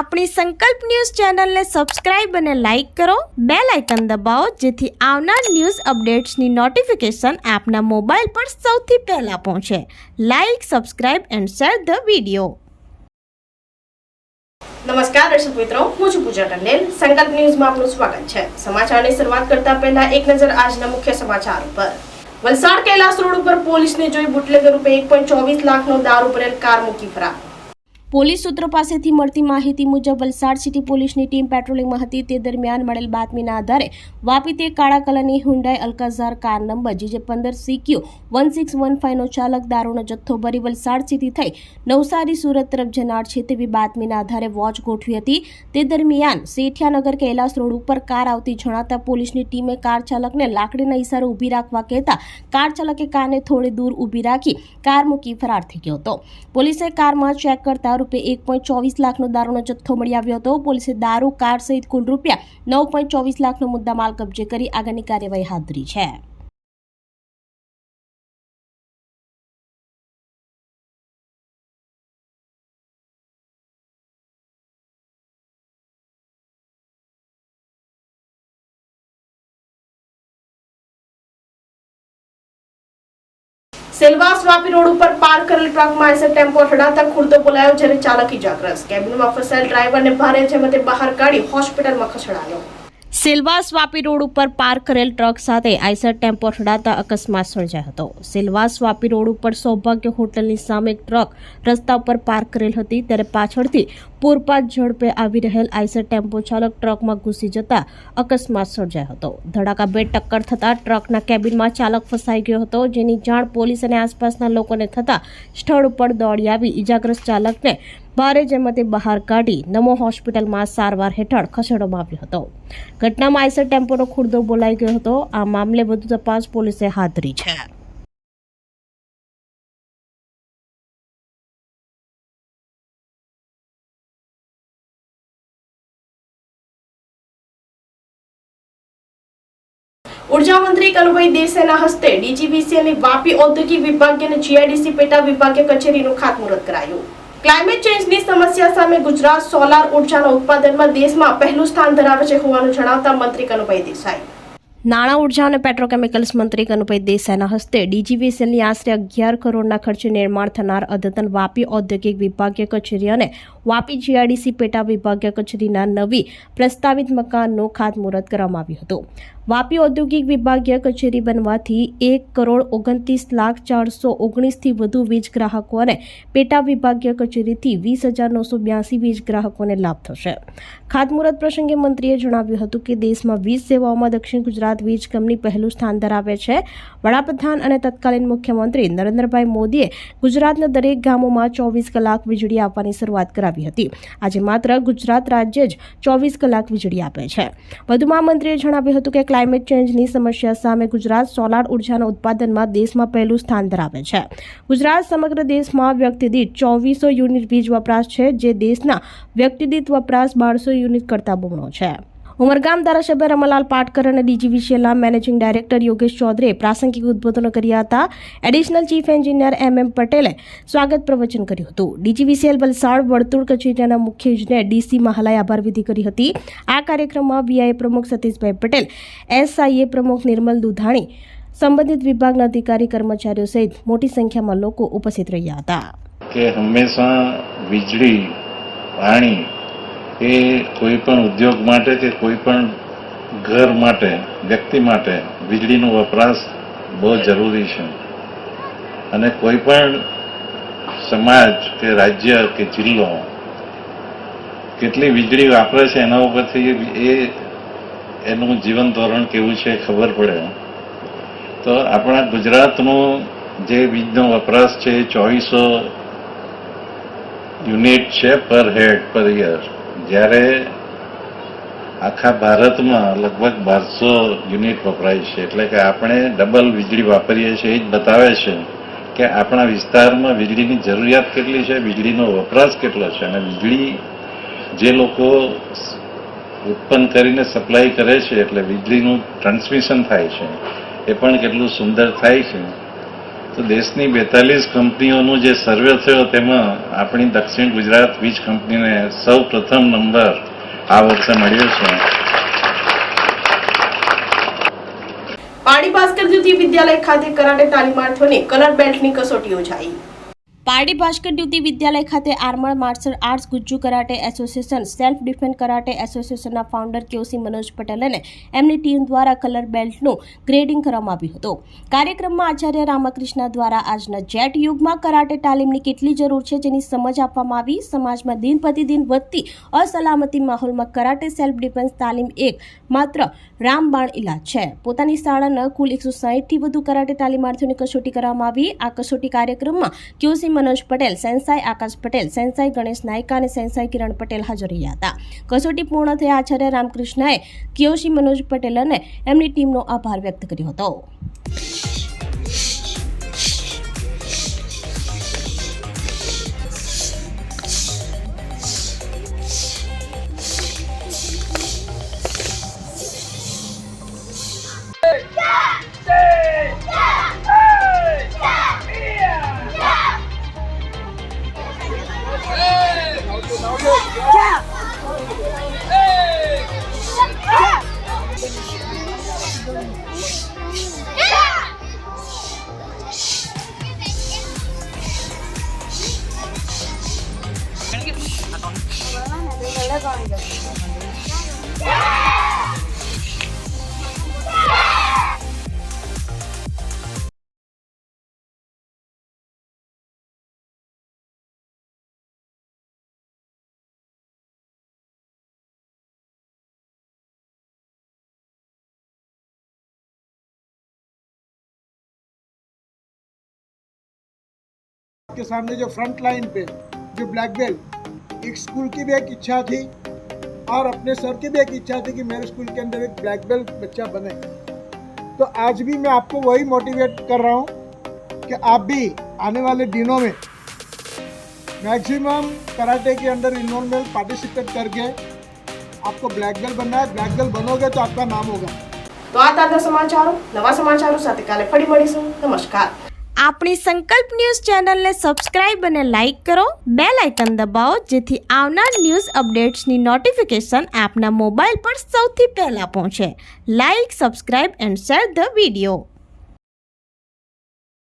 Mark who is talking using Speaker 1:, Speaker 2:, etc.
Speaker 1: આપણી સંકલ્પ ન્યૂઝ ચેનલને સબસ્ક્રાઇબ અને લાઇક કરો, બેલ આઇકન દબાવો જેથી આવનાર ન્યૂઝ અપડેટ્સની નોટિફિકેશન આપના મોબાઈલ પર સૌથી પહેલા પહોંચે. Like, subscribe and share the video.
Speaker 2: નમસ્કાર દર્શક મિત્રો, હું છું પૂજા ટંડેલ. સંકલ્પ ન્યૂઝમાં આપનું સ્વાગત છે. સમાચારની શરૂઆત કરતા પહેલા એક નજર આજના મુખ્ય સમાચાર પર. વલસાડ કૈલાસ રોડ ઉપર પોલીસને જોઈ બુટલેગર રૂપે 1.24 લાખનો દારૂ ભરેલ કાર મૂકી ફરાર. પોલીસ સૂત્રો પાસેથી મળતી માહિતી મુજબ વલસાડ સિટી પોલીસની ટીમ પેટ્રોલિંગમાં હતી. તે દરમિયાન મળેલ બાતમીના આધારે વાપીતે કાળા કલરની હુન્ડાઈ અલ્કાઝાર કાર નંબર GJ15CQ1615 નો ચાલક દારૂનો જથ્થો ભરી વલસાડ સિટી થઈ નવસારી સુરત તરફ જનાર છે તેવી બાતમીના આધારે વોચ ગોઠવી હતી. તે દરમિયાન સેઠિયાનગર કૈલાસ રોડ ઉપર કાર આવતી જણાતા પોલીસની ટીમે કાર ચાલકને લાકડીના ઇશારે ઊભી રાખવા કહેતા કાર ચાલકે કારને થોડી દૂર ઊભી રાખી કાર મૂકી ફરાર થઈ ગયો હતો. પોલીસે કારમાં ચેક કરતા રૂપે 1.24 લાખનો દારૂનો જથ્થો મળી આવ્યો હતો. પોલીસે દારૂ, કાર સહિત કુલ રૂપિયા 9.24 લાખનો મુદ્દામાલ કબજે કરી આગળની કાર્યવાહી હાથ ધરી છે. સેલવાસ વાપી રોડ ઉપર પાર્ક કરેલ ટ્રકમાં એસે ટેમ્પો અથડાતા ખુરદો બોલાયો, જ્યારે ચાલક ઇજાગ્રસ્ત. કેબિનમાં ફસાયેલ ડ્રાઈવરને ભારે જહેમતે બહાર કાઢી હોસ્પિટલમાં ખસેડાયો. સેલવાસ વાપી રોડ ઉપર પાર્ક કરેલ ટ્રક સાથે આઈસર ટેમ્પો અથડાતા અકસ્માત સર્જાયો હતો. સેલવાસ વાપી રોડ ઉપર સૌભાગ્ય હોટલની સામે એક ટ્રક રસ્તા ઉપર પાર્ક કરેલ હતી, ત્યારે પાછળથી પૂરપાટ ઝડપે આવી રહેલ આઈસર ટેમ્પો ચાલક ટ્રકમાં ઘૂસી જતા અકસ્માત સર્જાયો હતો. ધડાકાભેર ટક્કર થતા ટ્રકના કેબિનમાં ચાલક ફસાઈ ગયો હતો, જેની જાણ પોલીસ અને આસપાસના લોકોને થતા સ્થળ ઉપર દોડી આવી ઇજાગ્રસ્ત ચાલકને ભારે જહેમતે બહાર કાઢી નમો હોસ્પિટલમાં સારવાર હેઠળ ખસેડવામાં આવ્યો હતો. ઘટનામાં આઈસર ટેમ્પોનો ખુરદો બોલાઈ ગયો હતો. આ મામલે વધુ તપાસ પોલીસે હાથ ધરી છે. ઉર્જા મંત્રી કનુભાઈ દેસાઈના હસ્તે DGVCLની વાપી ઔદ્યોગિક વિભાગ અને GIDC પેટા વિભાગીય કચેરીનું ખાતમુહૂર્ત કરાયું. ક્લાઇમેટ ચેન્જની સમસ્યા સામે ગુજરાત સોલાર ઉર્જાના ઉત્પાદનમાં દેશમાં પહેલું સ્થાન ધરાવે છે હોવાનું જણાવતા મંત્રી કનુભાઈ દેસાઈ. નાણાં, ઉર્જા અને પેટ્રોકેમિકલ્સ મંત્રી કનુભાઈ દેસાઈના હસ્તે DGVCLની આશરે 11 કરોડના ખર્ચે નિર્માણ થનાર અદ્યતન વાપી ઔદ્યોગિક વિભાગીય કચેરી અને વાપી GIDC પેટા વિભાગીય કચેરીના નવી પ્રસ્તાવિત મકાનનું ખાતમુહૂર્ત કરવામાં આવ્યું હતું. વાપી ઔદ્યોગિક વિભાગીય કચેરી બનવાથી 1,29,419 થી વધુ વીજ ગ્રાહકો અને પેટા વિભાગીય કચેરીથી 20,982 વીજ ગ્રાહકોને લાભ થશે. ખાતમુહૂર્ત પ્રસંગે મંત્રીએ જણાવ્યું હતું કે દેશમાં વીજ સેવાઓમાં દક્ષિણ ગુજરાત વીજ કંપની પહેલું સ્થાન ધરાવે છે. વડાપ્રધાન અને તત્કાલીન મુખ્યમંત્રી નરેન્દ્રભાઈ મોદીએ ગુજરાતના દરેક ગામોમાં 24 કલાક વીજળી આપવાની શરૂઆત કરાવી હતી. આજે માત્ર ગુજરાત રાજ્ય જ 24 કલાક વીજળી આપે છે. વધુમાં મંત્રીએ જણાવ્યું હતું કે ક્લાઇમેટ ચેન્જની સમસ્યા સામે ગુજરાત સોલાર ઉર્જાના ઉત્પાદનમાં દેશમાં પહેલું સ્થાન ધરાવે છે. ગુજરાત સમગ્ર દેશમાં વ્યક્તિદીઠ 2400 યુનિટ વીજ વપરાશ છે, જે દેશના વ્યક્તિદીઠ વપરાશ 1200 યુનિટ કરતાં બમણો છે. ઉમરગામ ધારાસભ્ય રમણલાલ પાટકર અને DGVCLના મેનેજિંગ ડાયરેક્ટર યોગેશ ચૌધરીએ પ્રાસંગિક ઉદ્બોધનો કર્યા હતા. એડિશનલ ચીફ એન્જિનિયર MM પટેલે સ્વાગત પ્રવચન કર્યું હતું. DGVCL વલસાડ વર્તુળ કચેરીના મુખ્ય ઇજનેર DC મહાલાએ આભાર વિધિ કરી હતી. આ કાર્યક્રમમાં VIA પ્રમુખ સતીશભાઈ પટેલ, SIA પ્રમુખ નિર્મલ દુધાણી, સંબંધિત વિભાગના અધિકારી, કર્મચારીઓ સહિત મોટી સંખ્યામાં લોકો ઉપસ્થિત રહ્યા હતા.
Speaker 3: કે હંમેશા વીજળી, પાણી એ કોઈ પણ ઉદ્યોગ માટે કે કોઈ પણ ઘર માટે, વ્યક્તિ માટે વીજળીનો વપરાશ બહુ જરૂરી છે. અને કોઈ પણ સમાજ કે રાજ્ય કે જિલ્લો કેટલી વીજળી વાપરે છે એના ઉપરથી એનું જીવન ધોરણ કેવું છે ખબર પડે. તો આપણા ગુજરાતનું જે વીજનો વપરાશ છે 2400 યુનિટ છે પર હેડ પર યર, જ્યારે આખા ભારતમાં લગભગ 1200 યુનિટ વપરાય છે. એટલે કે આપણે ડબલ વીજળી વાપરીએ છીએ. એ જ બતાવે છે કે આપણા વિસ્તારમાં વીજળીની જરૂરિયાત કેટલી છે, વીજળીનો વપરાશ કેટલો છે, અને વીજળી જે લોકો ઉત્પન્ન કરીને સપ્લાય કરે છે, એટલે વીજળીનું ટ્રાન્સમિશન થાય છે, એ પણ કેટલું સુંદર થાય છે. તો તો દેશની 42 કંપનીઓનો જે સર્વે થયો તેમાં આપણી દક્ષિણ ગુજરાત વીજ કંપનીને સૌ પ્રથમ નંબર આ વર્ષે મળ્યો છે.
Speaker 2: પારડી ભાસ્કર જ્યોતિ વિદ્યાલય ખાતે કરાટે તાલીમાર્થીઓને કલર બેલ્ટની કસોટી યોજાઈ. પારડી ભાસ્કર જ્યોતિ વિદ્યાલય ખાતે armour martial arts Gujju karate association self defence karate એસોસિએશનના ફાઉન્ડર કેઓસી મનોજ પટેલ અને એમની ટીમ દ્વારા કલર બેલ્ટનું ગ્રેડિંગ કરવામાં આવ્યું હતું. કાર્યક્રમમાં આચાર્ય રામકૃષ્ણ દ્વારા આજના જેટ યુગમાં કરાટે તાલીમની કેટલી જરૂર છે જેની સમજ આપવામાં આવી. સમાજમાં દિન પ્રતિદિન વધતી અસલામતી માહોલમાં કરાટે સેલ્ફ ડિફેન્સ તાલીમ એક માત્ર રામબાણ ઇલાજ છે. પોતાની શાળાના કુલ 160થી વધુ કરાટે તાલીમાર્થીઓની કસોટી કરવામાં આવી. આ કસોટી કાર્યક્રમમાં કેઓસી મનોજ પટેલ, સેન્સાઈ આકાશ પટેલ, સેન્સાઈ ગણેશ નાયકા અને સેન્સાઈ કિરણ પટેલ હાજર રહ્યા હતા. કસોટી પૂર્ણ થયા આચાર્ય રામકૃષ્ણએ કેઓસી મનોજ પટેલ અને એમની ટીમનો આભાર વ્યક્ત કર્યો હતો.
Speaker 4: के सामने जो फ्रंट लाइन पे जो ब्लैक बेल्ट, एक स्कूल की भी एक इच्छा थी और अपने सर की भी एक इच्छा थी कि मेरे स्कूल के अंदर एक ब्लैक बेल्ट बच्चा बने. तो आज भी मैं आपको वही मोटिवेट कर रहा हूँ कि आप भी आने वाले दिनों में मैक्सिमम कराटे के अंदर इन्वॉल्वमेंट पार्टिसिपेट करके आपको ब्लैक बेल्ट बनना है. ब्लैक बेल्ट बनोगे तो आपका नाम होगा.
Speaker 2: તો આ તાજા સમાચારો નવા સમાચારો સાથે કાલે ફરી મળીશું. નમસ્કાર.
Speaker 1: આપણી સંકલ્પ ન્યૂઝ ચેનલને સબસ્ક્રાઇબ અને લાઇક કરો, બેલ આઇકન દબાવો જેથી આવનાર ન્યૂઝ અપડેટ્સની નોટિફિકેશન આપના મોબાઈલ પર સૌથી પહેલા પહોંચે. Like, subscribe and share the video.